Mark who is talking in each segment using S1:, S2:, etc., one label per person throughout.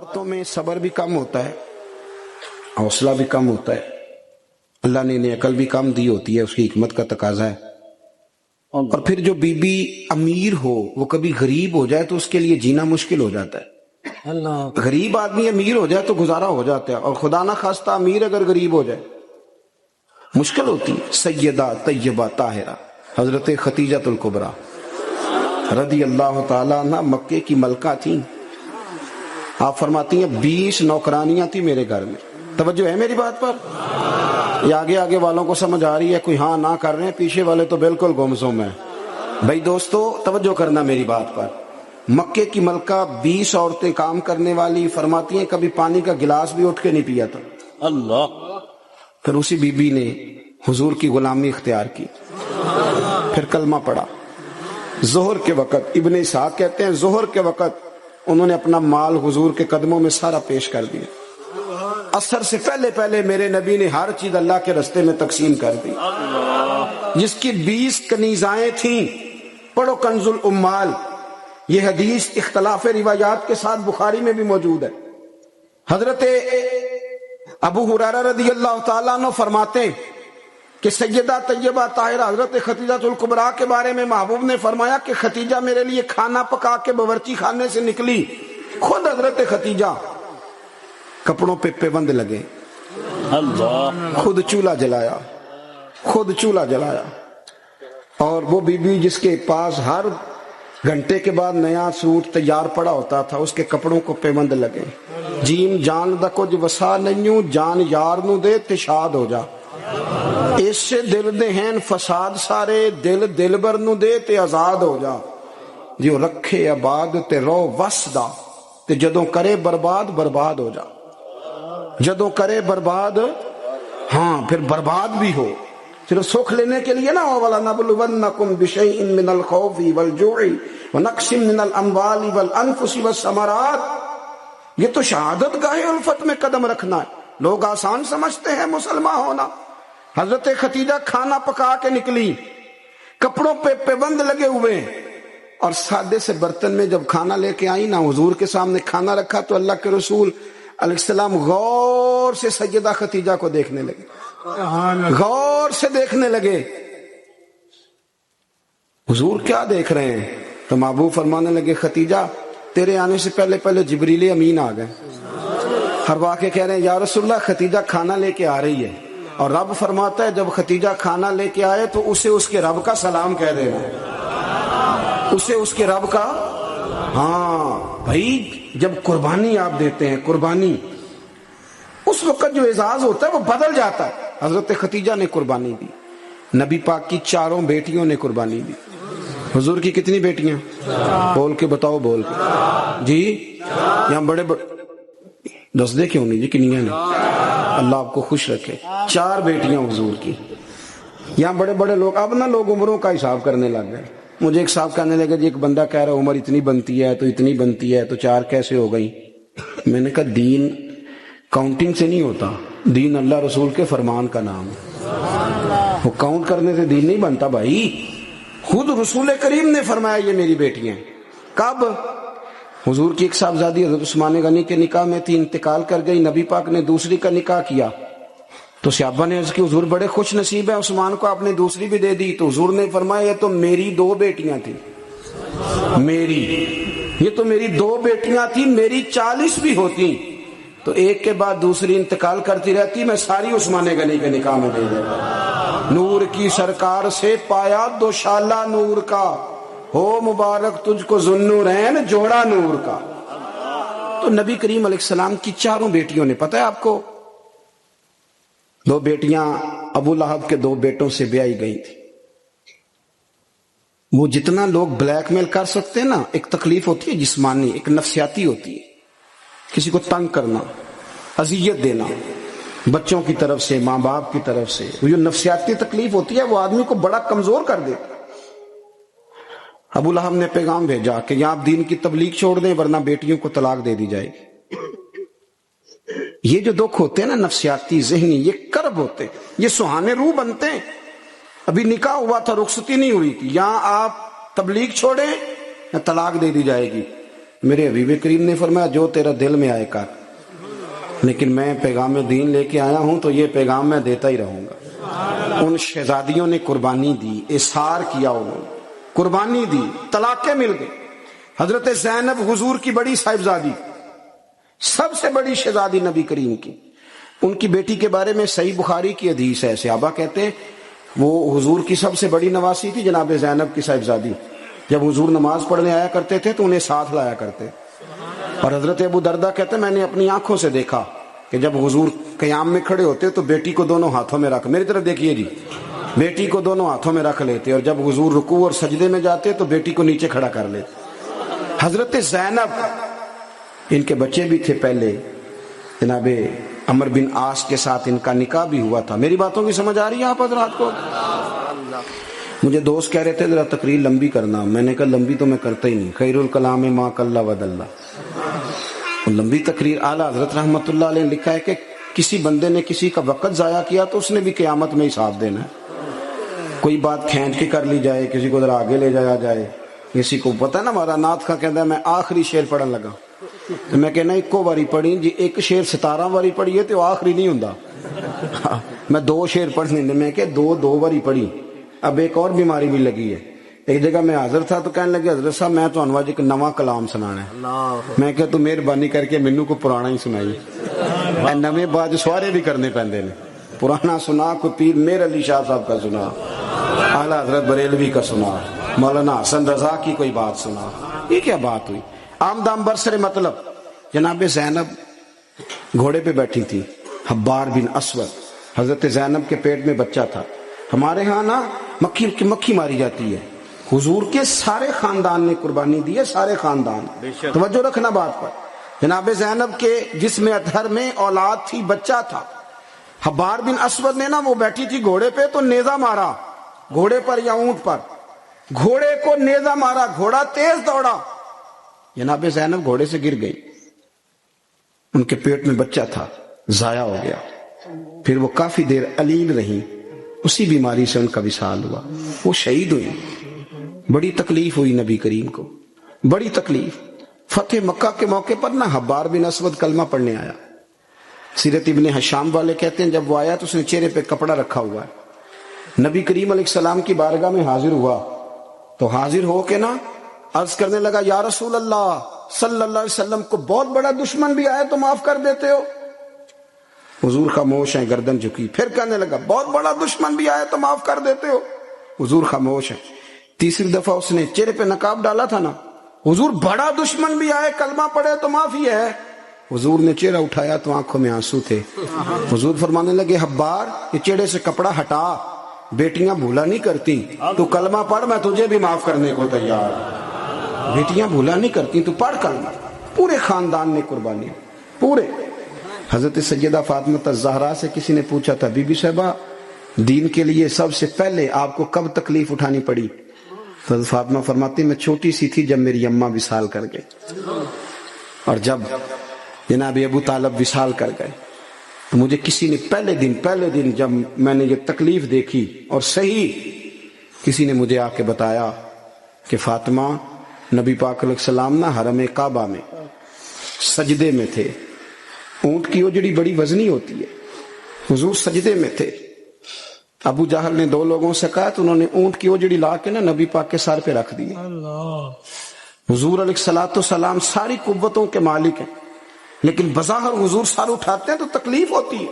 S1: باتوں میں صبر بھی کم ہوتا ہے، حوصلہ بھی کم ہوتا ہے، اللہ نے انہیں عقل بھی کم دی ہوتی ہے، اس کی حکمت کا تقاضا ہے۔ اور پھر جو بی بی امیر ہو وہ کبھی غریب ہو جائے تو اس کے لیے جینا مشکل ہو جاتا ہے۔ غریب آدمی امیر ہو جائے تو گزارا ہو جاتا ہے، اور خدا نہ خواستہ امیر اگر غریب ہو جائے مشکل ہوتی ہے۔ سیدہ طیبہ طاہرہ حضرت خدیجہ الکبریٰ رضی اللہ تعالیٰ عنہ مکے کی ملکہ تھیں۔ آپ فرماتی ہیں 20 نوکرانیاں تھیں میرے گھر میں۔ توجہ ہے میری بات پر؟ یہ آگے والوں کو سمجھ آ رہی ہے؟ کوئی ہاں نہ کر رہے ہیں، پیچھے والے تو بالکل گمسم ہیں۔ بھائی دوستو توجہ کرنا میری بات پر۔ مکے کی ملکہ 20 عورتیں کام کرنے والی، فرماتی ہیں کبھی پانی کا گلاس بھی اٹھ کے نہیں پیا تھا۔ اللہ۔ پھر اسی بی بی نے حضور کی غلامی اختیار کی، پھر کلمہ پڑھا۔ ظہر کے وقت ابن اسحاق کہتے ہیں ظہر کے وقت انہوں نے اپنا مال حضور کے قدموں میں سارا پیش کر دیا۔ عصر سے پہلے میرے نبی نے ہر چیز اللہ کے رستے میں تقسیم کر دی۔ جس کی 20 کنیزائیں تھیں، پڑھو کنز الاموال، یہ حدیث اختلاف روایات کے ساتھ بخاری میں بھی موجود ہے۔ حضرت ابو ہریرہ رضی اللہ تعالیٰ عنہ فرماتے ہیں کہ سیدہ طیبہ طاہرہ حضرت خدیجہ الکبریٰ کے بارے میں محبوب نے فرمایا کہ خدیجہ میرے لیے کھانا پکا کے باورچی خانے سے نکلی، خود حضرت خدیجہ کپڑوں پہ پیوند لگے، خود چولہا جلایا، اور وہ بی بی جس کے پاس ہر گھنٹے کے بعد نیا سوٹ تیار پڑا ہوتا تھا، اس کے کپڑوں کو پیوند لگے۔ جیم جان دا کچھ وسا نہیں، جان یار نو دے تے شاد ہو جا، اس سے دل دے ہیں فساد سارے، دل دلبر نو دے تے آزاد ہو جا، جو رکھے آباد تے رو وسدا، تے جدوں کرے برباد ہو جا، جدوں کرے برباد، ہاں پھر برباد بھی ہو۔ صرف سکھ لینے کے لیے نہ ہو، وَلَنَبْلُوَنَّكُمْ بِشَيْءٍ مِّنَ الْخَوْفِ وَالْجُوعِ وَنَقْصٍ مِّنَ الْأَمْوَالِ وَالْأَنفُسِ وَالثَّمَرَاتِ، یہ تو شہادت گاہ الفت میں قدم رکھنا ہے۔ لوگ آسان سمجھتے ہیں مسلمان ہونا۔ حضرت خدیجہ کھانا پکا کے نکلی، کپڑوں پہ پیوند لگے ہوئے، اور سادے سے برتن میں جب کھانا لے کے آئی نا، حضور کے سامنے کھانا رکھا تو اللہ کے رسول علیہ السلام غور سے سیدہ خدیجہ کو دیکھنے لگے، غور سے دیکھنے لگے۔ حضور کیا دیکھ رہے ہیں؟ تو محبوب فرمانے لگے خدیجہ تیرے آنے سے پہلے جبریل امین آ گئے۔ ہر واقع کہہ رہے ہیں یا رسول اللہ خدیجہ کھانا لے کے آ رہی ہے، اور رب فرماتا ہے جب خدیجہ کھانا لے کے آئے تو اسے اس کے رب کا سلام کہہ دینا، اسے اس کے رب کا۔ ہاں بھائی جب قربانی آپ دیتے ہیں، قربانی اس وقت جو اعزاز ہوتا ہے وہ بدل جاتا ہے۔ حضرت خدیجہ نے قربانی دی، نبی پاک کی 4 بیٹیوں نے قربانی دی۔ حضور کی کتنی بیٹیاں؟ بول کے بتاؤ، بول کے جی۔ یہاں بڑے دس دے کیوں نہیں جی، کنیاں نے؟ اللہ آپ کو خوش رکھے۔ 4 بیٹیاں حضور کی۔ یہاں بڑے لوگ اب نا لوگ عمروں کا حساب کرنے لگ گئے۔ مجھے ایک صاحب کہنے لگے جی ایک بندہ کہہ رہا عمر اتنی بنتی ہے تو اتنی بنتی ہے تو 4 کیسے ہو گئی؟ میں نے کہا دین کاؤنٹنگ سے نہیں ہوتا، دین اللہ رسول کے فرمان کا نام ہے، وہ کاؤنٹ کرنے سے دین نہیں بنتا بھائی۔ خود رسول کریم نے فرمایا یہ میری بیٹیاں۔ کب؟ حضور کی ایک صاحبزادی حضرت عثمان غنی کے نکاح میں تھی، انتقال کر گئی، نبی پاک نے دوسری کا نکاح کیا تو صحابہ نے عرض کی حضور بڑے خوش نصیب ہے، عثمان کو آپ نے دوسری بھی دے دی۔ تو حضور نے فرمایا یہ تو میری 2 بیٹیاں تھیں، یہ تو میری 2 بیٹیاں تھیں، میری 40 بھی ہوتی تو ایک کے بعد دوسری انتقال کرتی رہتی، میں ساری عثمان غنی کے نکاح میں دے دیتا۔ نور کی سرکار سے پایا دوشالہ نور کا، ہو مبارک تجھ کو ذوالنورین جوڑا نور کا۔ تو نبی کریم علیہ السلام کی 4 بیٹیوں نے، پتہ ہے آپ کو، 2 بیٹیاں ابو لہب کے 2 بیٹوں سے بیائی گئی تھی۔ وہ جتنا لوگ بلیک میل کر سکتے ہیں نا، ایک تکلیف ہوتی ہے جسمانی، ایک نفسیاتی ہوتی ہے، کسی کو تنگ کرنا، اذیت دینا، بچوں کی طرف سے، ماں باپ کی طرف سے، وہ جو نفسیاتی تکلیف ہوتی ہے وہ آدمی کو بڑا کمزور کر دیتا۔ ابو لہب نے پیغام بھیجا کہ یا آپ دین کی تبلیغ چھوڑ دیں ورنہ بیٹیوں کو طلاق دے دی جائے گی۔ یہ جو دکھ ہوتے ہیں نا نفسیاتی ذہنی، یہ کرب ہوتے ہیں، یہ سہانے روح بنتے ہیں۔ ابھی نکاح ہوا تھا، رخصتی نہیں ہوئی تھی، یہاں آپ تبلیغ چھوڑیں یا طلاق دے دی جائے گی۔ میرے حبیب کریم نے فرمایا جو تیرا دل میں آئے کر، لیکن میں پیغام دین لے کے آیا ہوں تو یہ پیغام میں دیتا ہی رہوں گا۔ ان شہزادیوں نے قربانی دی، اصرار کیا، انہوں نے قربانی دی، طلاقیں مل گئی۔ حضرت زینب حضور کی بڑی صاحبزادی، سب سے بڑی شہزادی نبی کریم کی، ان کی بیٹی کے بارے میں صحیح بخاری کی حدیث ہے، صحابہ کہتے ہیں وہ حضور کی سب سے بڑی نواسی تھی جناب زینب کی صاحبزادی۔ جب حضور نماز پڑھنے آیا کرتے تھے تو انہیں ساتھ لایا کرتے، اور حضرت ابو دردہ کہتے ہیں میں نے اپنی آنکھوں سے دیکھا کہ جب حضور قیام میں کھڑے ہوتے تو بیٹی کو دونوں ہاتھوں میں رکھ، میری طرف دیکھیے جی، بیٹی کو دونوں ہاتھوں میں رکھ لیتے، اور جب حضور رکوع اور سجدے میں جاتے تو بیٹی کو نیچے کھڑا کر لیتے۔ حضرت زینب، ان کے بچے بھی تھے پہلے، جناب عمر بن عاص کے ساتھ ان کا نکاح بھی ہوا تھا۔ میری باتوں کی سمجھ آ رہی ہے آپ حضرات کو؟ مجھے دوست کہہ رہے تھے ذرا تقریر لمبی کرنا، میں نے کہا لمبی تو میں کرتا ہی نہیں، خیر الکلام ما قل ودل۔ لمبی تقریر، اعلیٰ حضرت رحمۃ اللہ علیہ نے لکھا ہے کہ کسی بندے نے کسی کا وقت ضائع کیا تو اس نے بھی قیامت میں حساب دینا ہے۔ کوئی بات کھینچ کے کر لی جائے، کسی کو ذرا آگے لے جایا جائے، کسی کو پتہ ہے نا ہمارا نعت کا کہتا ہے میں آخری شعر پڑھن لگا تو میں کہنا ایکو باری پڑھی جی، ایک شعر 17 باری پڑھی ہے تو آخری نہیں ہوندا۔ میں 2 شعر پڑھنے میں کہ 2 باری پڑھی، اب ایک اور بیماری بھی لگی ہے۔ ایک جگہ میں حاضر تھا تو کہنے لگے حضرت صاحب میں تو انواج ایک نواں کلام سنانا ہے۔ میں کہ تو مہربانی کر کے مینوں کو پرانا ہی سنائی، میں نویں باج سوارے بھی کرنے پیندے نے، پرانا سنا کو پیر میر علی شاہ صاحب کا سنا، اعلیٰ حضرت بریلوی کا سنا، مولانا حسن رضا کی کوئی بات سنا، یہ کیا بات ہوئی؟ آمدام برسر مطلب جناب زینب گھوڑے پہ بیٹھی تھی، حبار بن اسود، حضرت زینب کے پیٹ میں بچہ تھا۔ ہمارے ہاں نا مکھی ماری جاتی ہے، حضور کے سارے خاندان نے قربانی دی ہے، سارے خاندان، توجہ رکھنا بات پر۔ جناب زینب کے جسم اطہر میں اولاد تھی، بچہ تھا۔ حبار بن اسود نے نا وہ بیٹھی تھی گھوڑے پہ تو نیزہ مارا گھوڑے پر یا اونٹ پر، گھوڑے کو نیزہ مارا، گھوڑا تیز دوڑا، جناب زینب گھوڑے سے گر گئی، ان کے پیٹ میں بچہ تھا، ضائع ہو گیا۔ پھر وہ کافی دیر علیل رہی، اسی بیماری سے ان کا وصال ہوا، وہ شہید ہوئی۔ بڑی تکلیف ہوئی نبی کریم کو، بڑی تکلیف۔ فتح مکہ کے موقع پر نا حبار بن اسود کلمہ پڑھنے آیا۔ سیرت ابن حشام والے کہتے ہیں جب وہ آیا تو اس نے چہرے پہ کپڑا رکھا ہوا ہے، نبی کریم علیہ السلام کی بارگاہ میں حاضر ہوا تو حاضر ہو کے نا عرض کرنے لگا یا رسول اللہ صلی اللہ علیہ وسلم کو بہت بڑا دشمن بھی آئے تو معاف کر دیتے ہو؟ حضور خاموش ہیں، گردن جھکی۔ پھر کہنے لگا بہت بڑا دشمن بھی آئے تو معاف کر دیتے ہو؟ حضور خاموش ہیں۔ تیسری دفعہ اس نے چہرے پہ نقاب ڈالا تھا نا، حضور بڑا دشمن بھی آئے کلمہ پڑھے تو معافی ہے؟ حضور نے چہرہ اٹھایا تو آنکھوں میں آنسو تھے۔ حضور فرمانے لگے حبار یہ چہرے سے کپڑا ہٹا، بیٹیاں بھولا نہیں کرتی، تو کلمہ پڑھ میں تجھے بھی معاف کرنے کو تیار ہوں۔ بیٹیاں بھولا نہیں کرتی، تو پڑھ کلمہ۔ پورے خاندان نے قربانی، پورے۔ حضرت سیدہ فاطمہ الزہرا سے کسی نے پوچھا تھا بی بی صاحبہ دین کے لیے سب سے پہلے آپ کو کب تکلیف اٹھانی پڑی؟ تو حضرت فاطمہ فرماتی میں چھوٹی سی تھی جب میری اماں وصال کر گئی، اور جب جناب ابو طالب وصال کر گئے تو مجھے کسی نے پہلے دن جب میں نے یہ تکلیف دیکھی اور صحیح کسی نے مجھے آ کے بتایا کہ فاطمہ نبی پاک علیہ السلام نا حرم کعبہ میں سجدے میں تھے، اونٹ کی اجڑی بڑی وزنی ہوتی ہے، حضور سجدے میں تھے، ابو جہل نے 2 لوگوں سے کہا تو انہوں نے اونٹ کی اجڑی لا کے نا نبی پاک کے سر پہ رکھ دی۔ حضور علیہ الصلوۃ والسلام ساری قوتوں کے مالک ہیں، لیکن بظاہر حضور سر اٹھاتے ہیں تو تکلیف ہوتی ہے۔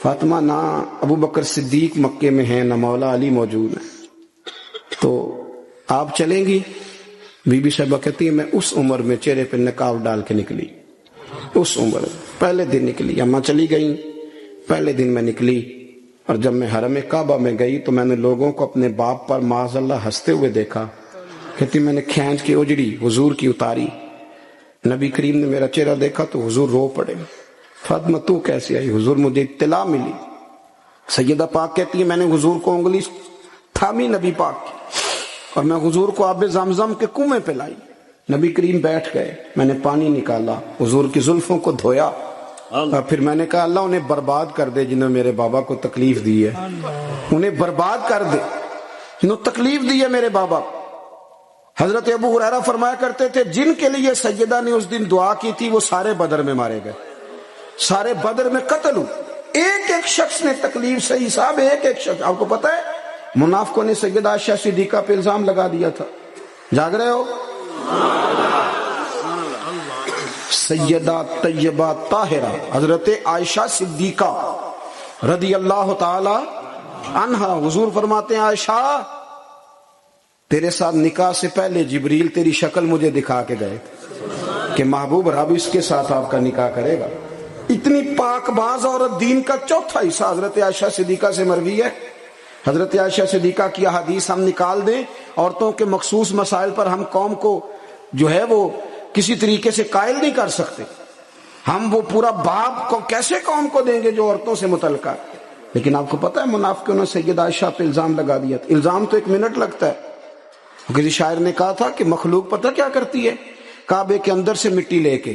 S1: فاطمہ نہ ابو بکر صدیق مکے میں ہیں نہ مولا علی موجود ہیں، تو آپ چلیں گی؟ بی بی صاحبہ کہتی ہے میں اس عمر میں چہرے پہ نقاب ڈال کے نکلی، اس عمر پہلے دن نکلی، اماں چلی گئیں، پہلے دن میں نکلی، اور جب میں حرم کعبہ میں گئی تو میں نے لوگوں کو اپنے باپ پر معاذ اللہ ہنستے ہوئے دیکھا۔ کہتی میں نے کھینچ کے اجڑی حضور کی اتاری، نبی کریم نے میرا چہرہ دیکھا تو حضور رو پڑے۔ فاطمہ تو کیسے آئی؟ حضور مجھے اطلاع ملی۔ سیدہ پاک کہتی ہے میں نے حضور کو انگلی تھامی نبی پاک کی، اور میں حضور کو آب زمزم کے کنویں پہ لائی، نبی کریم بیٹھ گئے، میں نے پانی نکالا، حضور کی زلفوں کو دھویا، اور پھر میں نے کہا اللہ انہیں برباد کر دے جنہوں نے میرے بابا کو تکلیف دی ہے، انہیں برباد کر دے جنہوں تکلیف دی ہے میرے بابا۔ حضرت ابو ہریرہ فرمایا کرتے تھے جن کے لیے سیدہ نے اس دن دعا کی تھی وہ سارے بدر میں مارے گئے، سارے بدر میں قتل ہوئے، ایک ایک شخص نے تکلیف سے حساب، ایک ایک شخص. آپ کو پتا ہے منافقوں نے سیدہ عائشہ صدیقہ پہ الزام لگا دیا تھا. جاگ رہے ہو؟ سیدہ طیبہ طاہرہ حضرت عائشہ صدیقہ رضی اللہ تعالی عنہا، حضور فرماتے ہیں عائشہ تیرے ساتھ نکاح سے پہلے جبریل تیری شکل مجھے دکھا کے گئے کہ محبوب رب اس کے ساتھ آپ کا نکاح کرے گا. اتنی پاک باز عورت، دین کا چوتھا حصہ حضرت عائشہ صدیقہ سے مروی ہے. حضرت عائشہ صدیقہ کی احادیث ہم نکال دیں، عورتوں کے مخصوص مسائل پر ہم قوم کو جو ہے وہ کسی طریقے سے قائل نہیں کر سکتے. ہم وہ پورا باب کو کیسے قوم کو دیں گے جو عورتوں سے متعلقہ. لیکن آپ کو پتہ ہے منافقوں نے سیدہ عائشہ پہ الزام لگا دیا تھا. الزام تو 1 منٹ لگتا ہے. کسی شاعر نے کہا تھا کہ مخلوق پتہ کیا کرتی ہے، کعبے کے اندر سے مٹی لے کے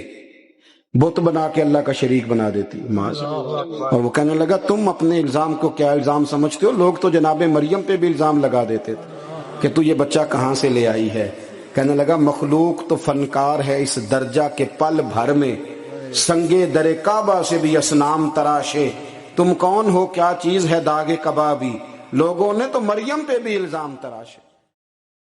S1: بت بنا کے اللہ کا شریک بنا دیتی. اور وہ کہنے لگا تم اپنے الزام کو کیا الزام سمجھتے ہو؟ لوگ تو جناب مریم پہ بھی الزام لگا دیتے تھے کہ تو یہ بچہ کہاں سے لے آئی ہے. کہنے لگا مخلوق تو فنکار ہے اس درجہ کے پل بھر میں، سنگے در کعبہ سے بھی اصنام تراشے. تم کون ہو، کیا چیز ہے داغ کبابی، لوگوں نے تو مریم پہ بھی الزام تراشے.